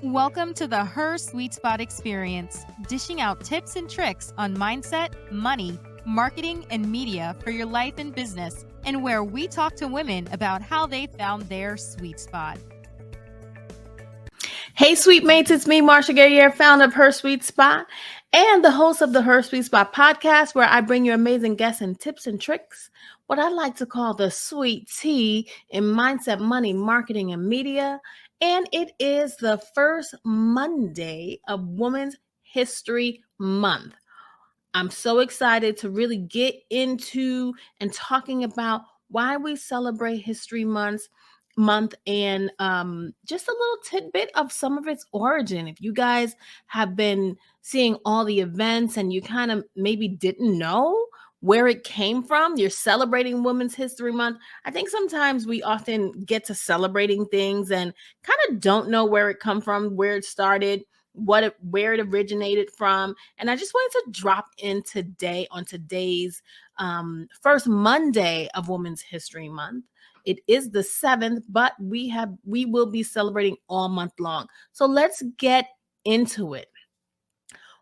Welcome to the Her Sweet Spot Experience, dishing out tips and tricks on mindset, money, marketing, and media for your life and business, and where we talk to women about how they found their sweet spot. Hey, SuiteMates, it's me, Marsha Guerrier, founder of Her Sweet Spot and the host of the Her Sweet Spot podcast, where I bring you amazing guests and tips and tricks, what I like to call the sweet tea in mindset, money, marketing, and media. And it is the first Monday of Women's History Month. I'm so excited to really get into and talking about why we celebrate History Month and just a little tidbit of some of its origin. If you guys have been seeing all the events and you kind of maybe didn't know where it came from, you're celebrating Women's History Month. I think sometimes we often get to celebrating things and kind of don't know where it come from, where it started, where it originated from. And I just wanted to drop in today on today's first Monday of Women's History Month. It is the 7th, but we will be celebrating all month long. So let's get into it.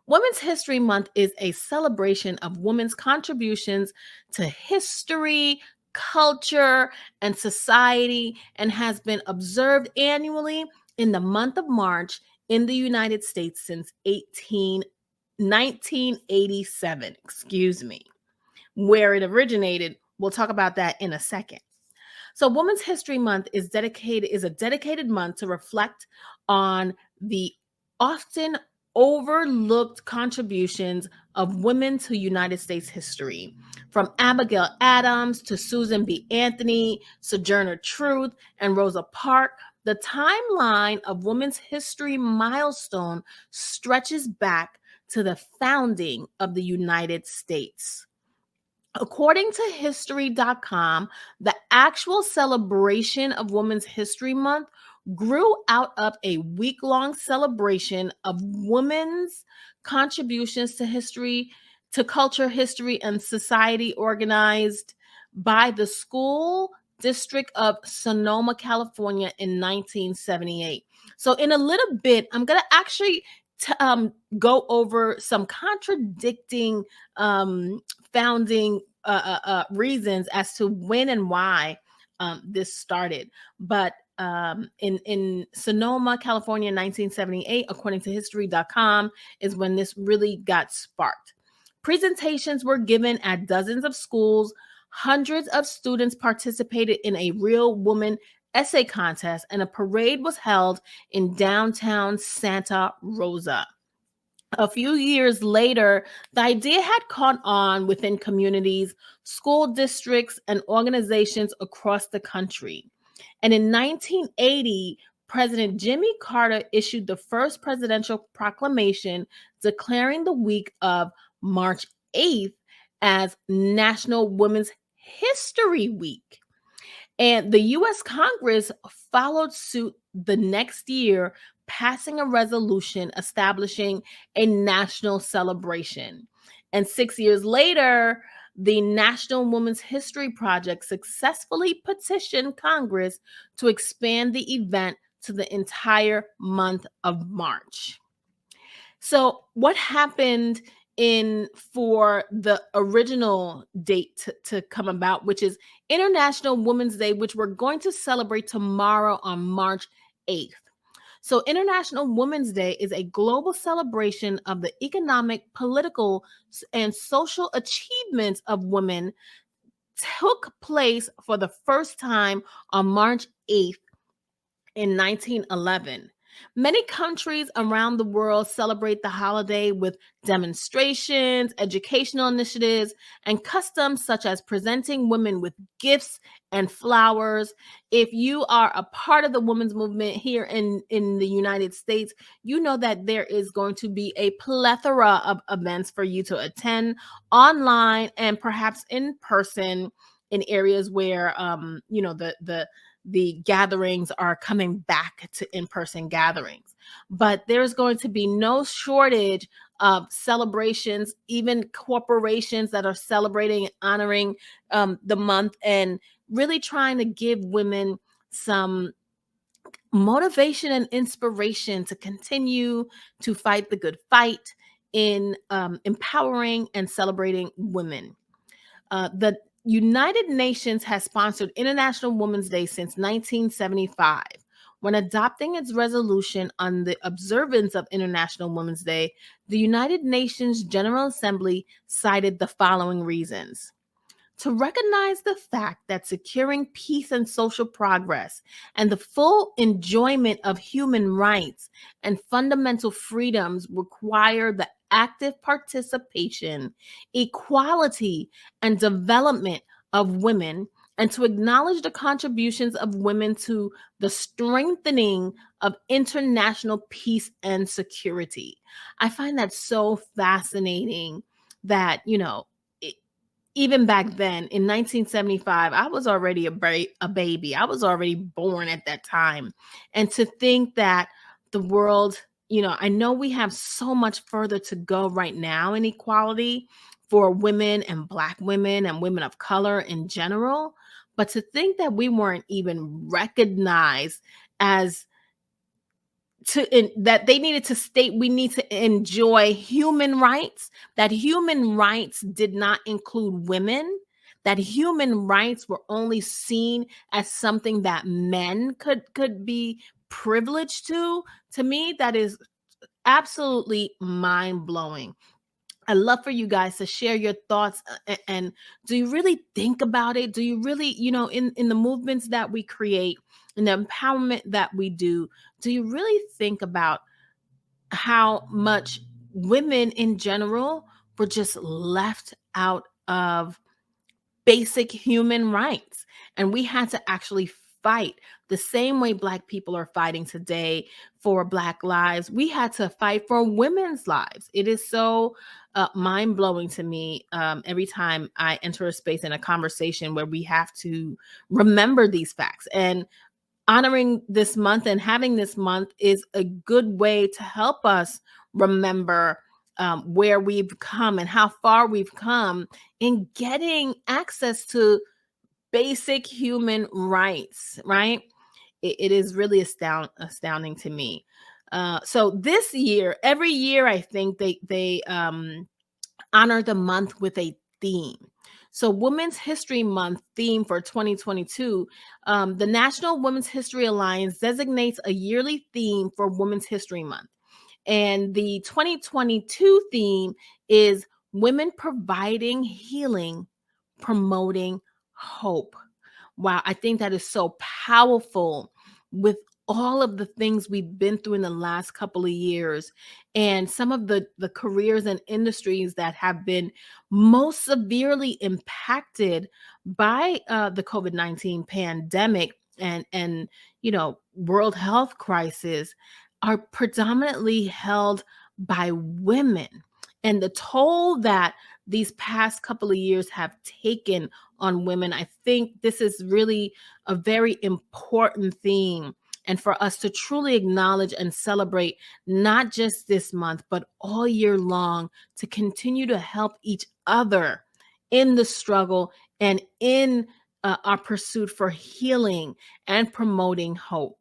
Women's History Month is a celebration of women's contributions to history, culture, and society, and has been observed annually in the month of March in the United States since 1987, where it originated. We'll talk about that in a second. So Women's History Month is a dedicated month to reflect on the often overlooked contributions of women to United States history, from Abigail Adams to Susan B. Anthony, Sojourner Truth, and Rosa Parks. The timeline of women's history milestone stretches back to the founding of the United States. According to History.com, the actual celebration of Women's History Month grew out of a week-long celebration of women's contributions to history, to culture, history, and society organized by the school district of Sonoma, California in 1978. So in a little bit, I'm going to actually go over some contradicting founding reasons as to when and why this started. But in Sonoma, California, 1978, according to History.com, is when this really got sparked. Presentations were given at dozens of schools. Hundreds of students participated in a real woman essay contest, and a parade was held in downtown Santa Rosa. A few years later, the idea had caught on within communities, school districts, and organizations across the country. And in 1980, President Jimmy Carter issued the first presidential proclamation declaring the week of March 8th as National Women's History Week. And the U.S. Congress followed suit the next year, passing a resolution establishing a national celebration. And 6 years later, the National Women's History Project successfully petitioned Congress to expand the event to the entire month of March. So what happened for the original date to come about, which is International Women's Day, which we're going to celebrate tomorrow on March 8th. So International Women's Day is a global celebration of the economic, political, and social achievements of women. Took place for the first time on March 8th in 1911. Many countries around the world celebrate the holiday with demonstrations, educational initiatives, and customs such as presenting women with gifts and flowers. If you are a part of the women's movement here in the United States, you know that there is going to be a plethora of events for you to attend online and perhaps in person in areas where the gatherings are coming back to in-person gatherings. But there's going to be no shortage of celebrations, even corporations that are celebrating and honoring the month and really trying to give women some motivation and inspiration to continue to fight the good fight in empowering and celebrating women. The United Nations has sponsored International Women's Day since 1975. When adopting its resolution on the observance of International Women's Day, the United Nations General Assembly cited the following reasons: to recognize the fact that securing peace and social progress and the full enjoyment of human rights and fundamental freedoms require the active participation, equality, and development of women, and to acknowledge the contributions of women to the strengthening of international peace and security. I find that so fascinating that, even back then in 1975, I was already a baby. I was already born at that time. And to think that the world, I know we have so much further to go right now in equality for women and Black women and women of color in general. But to think that we weren't even recognized as that they needed to state we need to enjoy human rights, that human rights did not include women, that human rights were only seen as something that men could be privileged to me, that is absolutely mind-blowing. I love for you guys to share your thoughts, and do you really think about it? Do you really, in the movements that we create, in the empowerment that we do you really think about how much women in general were just left out of basic human rights? And we had to actually fight the same way Black people are fighting today for Black lives. We had to fight for women's lives. It is so mind blowing to me every time I enter a space in a conversation where we have to remember these facts. And honoring this month and having this month is a good way to help us remember where we've come and how far we've come in getting access to basic human rights, right? It is really astounding to me. So this year, every year, I think they honor the month with a theme. So, Women's History Month theme for 2022, the National Women's History Alliance designates a yearly theme for Women's History Month. And the 2022 theme is Women Providing Healing, Promoting Hope. Wow, I think that is so powerful with all of the things we've been through in the last couple of years, and some of the careers and industries that have been most severely impacted by the COVID-19 pandemic and world health crisis are predominantly held by women. And the toll that these past couple of years have taken on women, I think this is really a very important theme. And for us to truly acknowledge and celebrate, not just this month, but all year long, to continue to help each other in the struggle and in our pursuit for healing and promoting hope.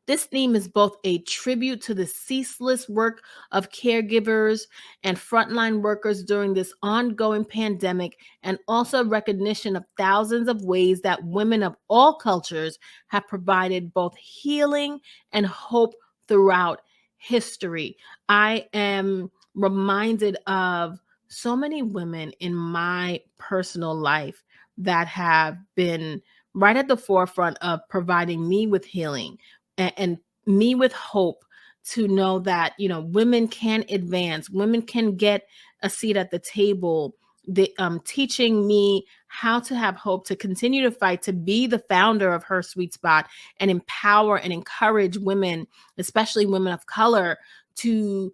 This theme is both a tribute to the ceaseless work of caregivers and frontline workers during this ongoing pandemic, and also recognition of thousands of ways that women of all cultures have provided both healing and hope throughout history. I am reminded of so many women in my personal life that have been right at the forefront of providing me with healing and me with hope, to know that women can advance, women can get a seat at the table, teaching me how to have hope, to continue to fight, to be the founder of Her Sweet Spot and empower and encourage women, especially women of color, to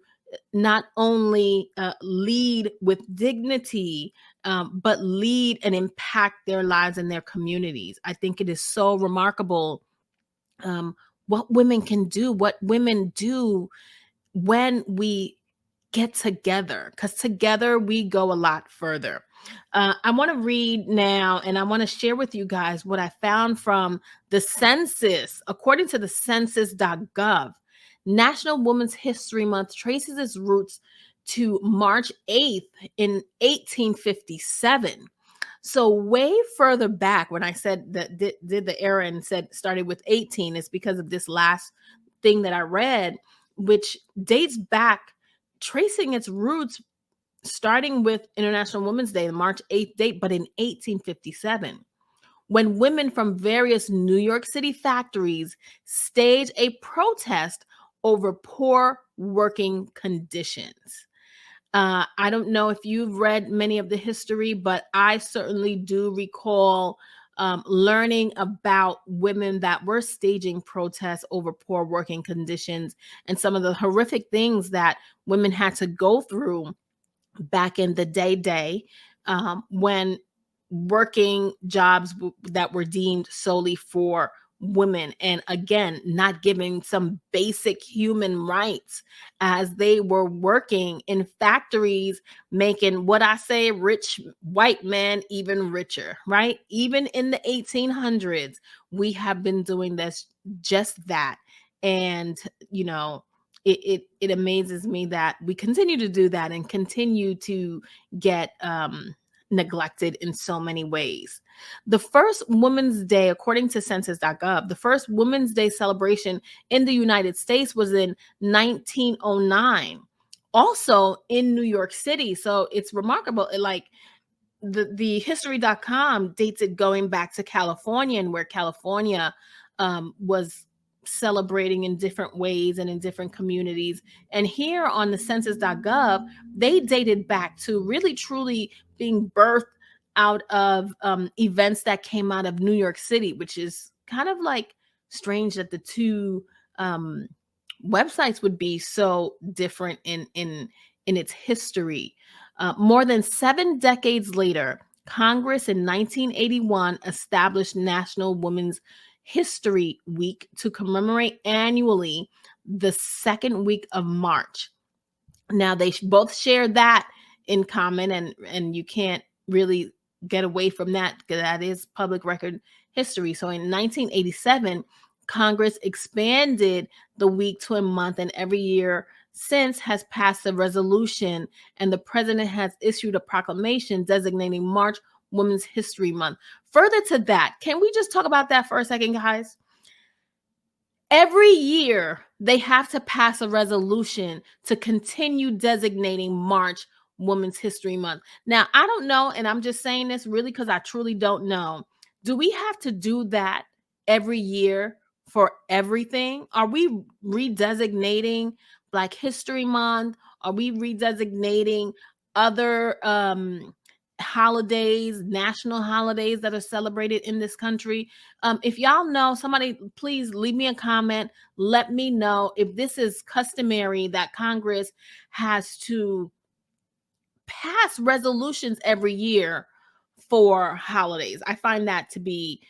not only lead with dignity, but lead and impact their lives and their communities. I think it is so remarkable what women can do, what women do when we get together, because together we go a lot further. I want to read now, and I want to share with you guys what I found from the census. According to the census.gov, National Women's History Month traces its roots to March 8th in 1857. So way further back, when I said that did the era and said started with 18, it's because of this last thing that I read, which dates back, tracing its roots starting with International Women's Day, the March 8th date, but in 1857, when women from various New York City factories staged a protest over poor working conditions. I don't know if you've read many of the history, but I certainly do recall learning about women that were staging protests over poor working conditions and some of the horrific things that women had to go through back in the day when working jobs that were deemed solely for women, and again not giving some basic human rights as they were working in factories, making what I say rich white men even richer, right? Even in the 1800s we have been doing this, just that. And you know, it amazes me that we continue to do that and continue to get neglected in so many ways. The first Women's Day, according to census.gov, the first Women's Day celebration in the United States was in 1909, also in New York City. So it's remarkable. Like the history.com dates it going back to California, and where California was celebrating in different ways and in different communities. And here on the census.gov, they dated back to really truly being birthed out of events that came out of New York City, which is kind of like strange that the two websites would be so different in its history. More than 7 decades later, Congress in 1981 established National Women's History Week to commemorate annually the second week of March. Now they both share that in common, and you can't really get away from that because that is public record history. So in 1987, Congress expanded the week to a month, and every year since has passed a resolution, and the president has issued a proclamation designating March Women's History Month. Further to that, can we just talk about that for a second, guys? Every year, they have to pass a resolution to continue designating March Women's History Month. Now, I don't know, and I'm just saying this really because I truly don't know. Do we have to do that every year for everything? Are we redesignating Black History Month? Are we redesignating other holidays, national holidays that are celebrated in this country? If y'all know, somebody please leave me a comment. Let me know if this is customary that Congress has to pass resolutions every year for holidays. I find that to be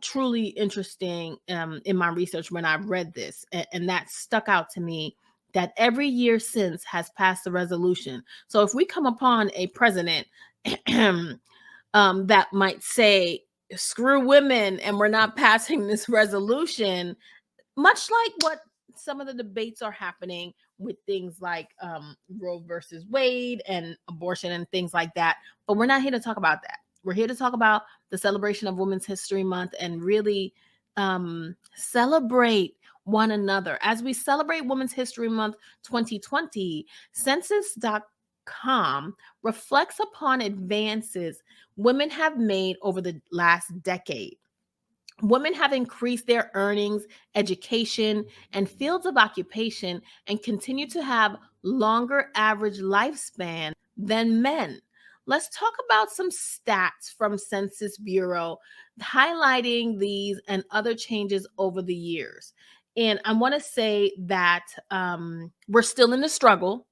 truly interesting in my research when I read this, and that stuck out to me, that every year since has passed a resolution. So if we come upon a president that might say, screw women, and we're not passing this resolution, much like what some of the debates are happening with things like Roe versus Wade and abortion and things like that. But we're not here to talk about that. We're here to talk about the celebration of Women's History Month and really celebrate one another. As we celebrate Women's History Month 2020, Census.com reflects upon advances women have made over the last decade. Women have increased their earnings, education, and fields of occupation, and continue to have longer average lifespan than men. Let's talk about some stats from Census Bureau highlighting these and other changes over the years. And I want to say that we're still in the struggle.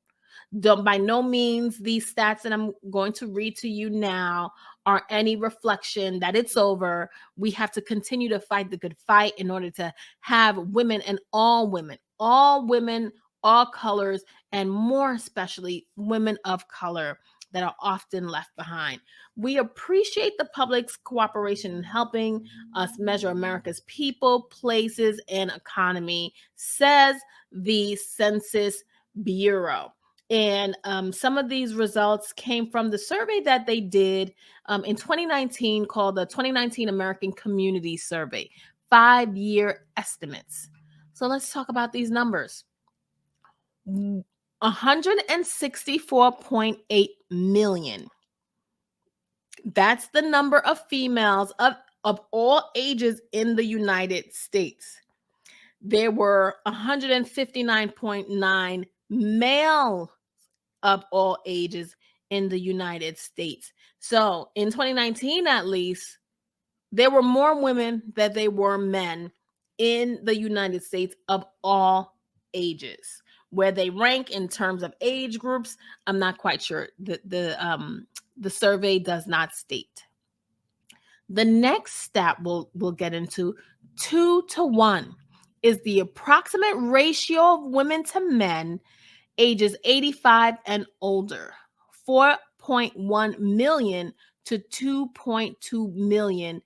By no means these stats that I'm going to read to you now are any reflection that it's over. We have to continue to fight the good fight in order to have women, and all women, all colors, and more especially women of color that are often left behind. We appreciate the public's cooperation in helping us measure America's people, places, and economy, says the Census Bureau. And some of these results came from the survey that they did in 2019 called the 2019 American Community Survey, 5-year estimates. So let's talk about these numbers. 164.8 million. That's the number of females of all ages in the United States. There were 159.9 male of all ages in the United States. So in 2019, at least, there were more women than they were men in the United States of all ages. Where they rank in terms of age groups, I'm not quite sure. The survey does not state. The next stat we'll get into, 2-to-1, is the approximate ratio of women to men ages 85 and older, 4.1 million to 2.2 million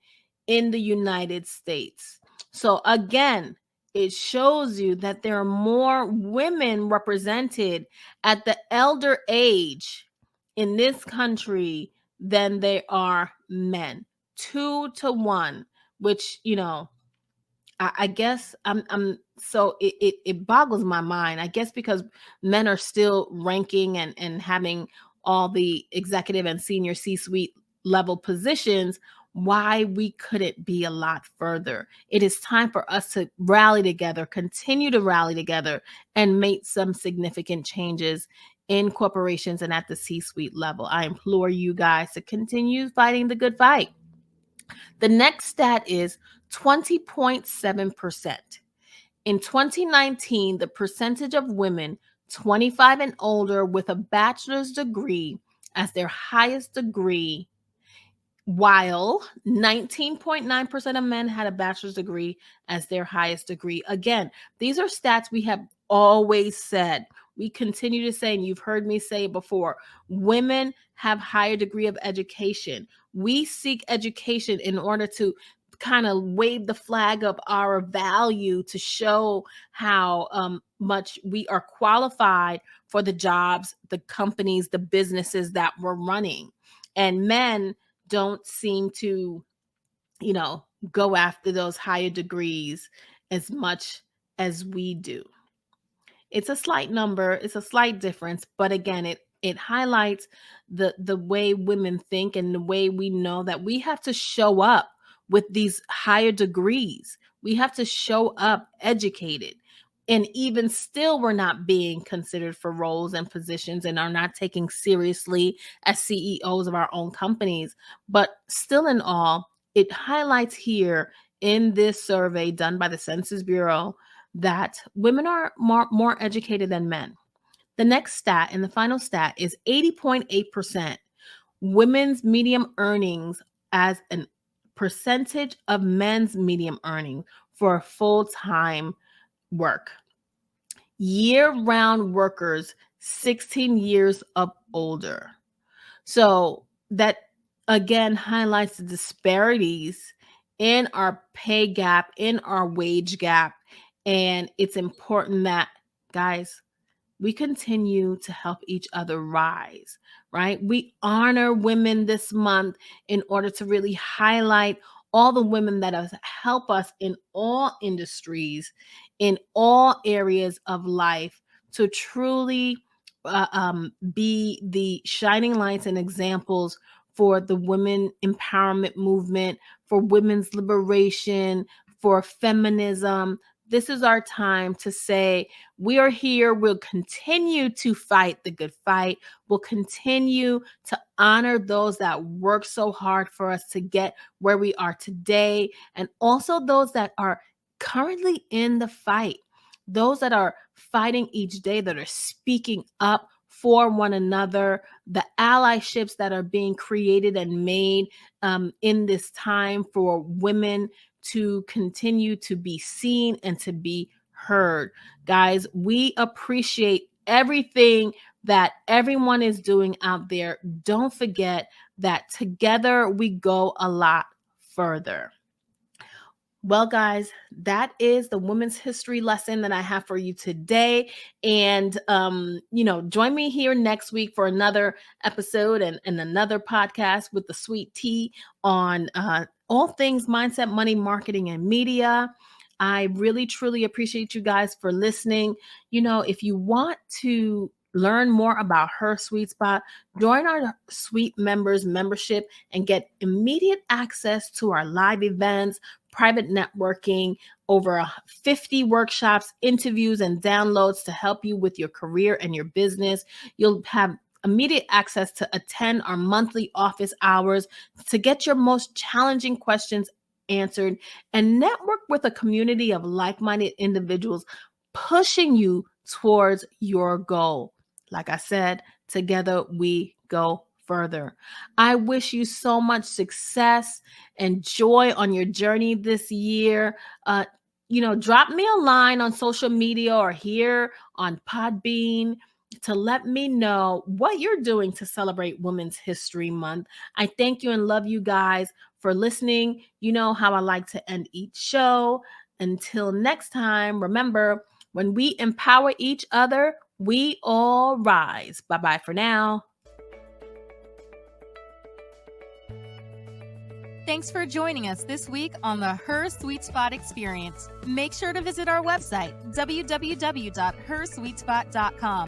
in the United States. So again, it shows you that there are more women represented at the elder age in this country than there are men. 2-to-1, which, I guess so it boggles my mind. I guess because men are still ranking and having all the executive and senior C-suite level positions, why we couldn't be a lot further. It is time for us to rally together, continue to rally together, and make some significant changes in corporations and at the C-suite level. I implore you guys to continue fighting the good fight. The next stat is 20.7%. In 2019, the percentage of women 25 and older with a bachelor's degree as their highest degree, while 19.9% of men had a bachelor's degree as their highest degree. Again, these are stats we have always said. We continue to say, and you've heard me say before, women have higher degree of education. We seek education in order to kind of wave the flag of our value to show how much we are qualified for the jobs, the companies, the businesses that we're running. And men don't seem to, go after those higher degrees as much as we do. It's a slight number, it's a slight difference, but again, it highlights the way women think and the way we know that we have to show up with these higher degrees. We have to show up educated. And even still, we're not being considered for roles and positions and are not taken seriously as CEOs of our own companies. But still in all, it highlights here in this survey done by the Census Bureau that women are more educated than men. The next stat and the final stat is 80.8% women's median earnings as a percentage of men's median earnings for full-time work. Year-round workers 16 years of older. So that again highlights the disparities in our pay gap, in our wage gap. And it's important that, guys, we continue to help each other rise, right? We honor women this month in order to really highlight all the women that have helped us in all industries, in all areas of life to truly be the shining lights and examples for the women empowerment movement, for women's liberation, for feminism. This is our time to say, we are here. We'll continue to fight the good fight. We'll continue to honor those that work so hard for us to get where we are today, and also those that are currently in the fight, those that are fighting each day, that are speaking up for one another, the allyships that are being created and made in this time for women to continue to be seen and to be heard. Guys, we appreciate everything that everyone is doing out there. Don't forget that together we go a lot further. Well, guys, that is the women's history lesson that I have for you today. And, join me here next week for another episode and another podcast with the SuiteTea on all things mindset, money, marketing, and media. I really, truly appreciate you guys for listening. If you want to learn more about her sweet spot, join our Suite members membership and get immediate access to our live events, private networking, over 50 workshops, interviews, and downloads to help you with your career and your business. You'll have immediate access to attend our monthly office hours to get your most challenging questions answered and network with a community of like-minded individuals pushing you towards your goal. Like I said, together we go further. I wish you so much success and joy on your journey this year. Drop me a line on social media or here on Podbean to let me know what you're doing to celebrate Women's History Month. I thank you and love you guys for listening. You know how I like to end each show. Until next time, remember, when we empower each other, we all rise. Bye-bye for now. Thanks for joining us this week on the Her Sweet Spot Experience. Make sure to visit our website, www.hersweetspot.com.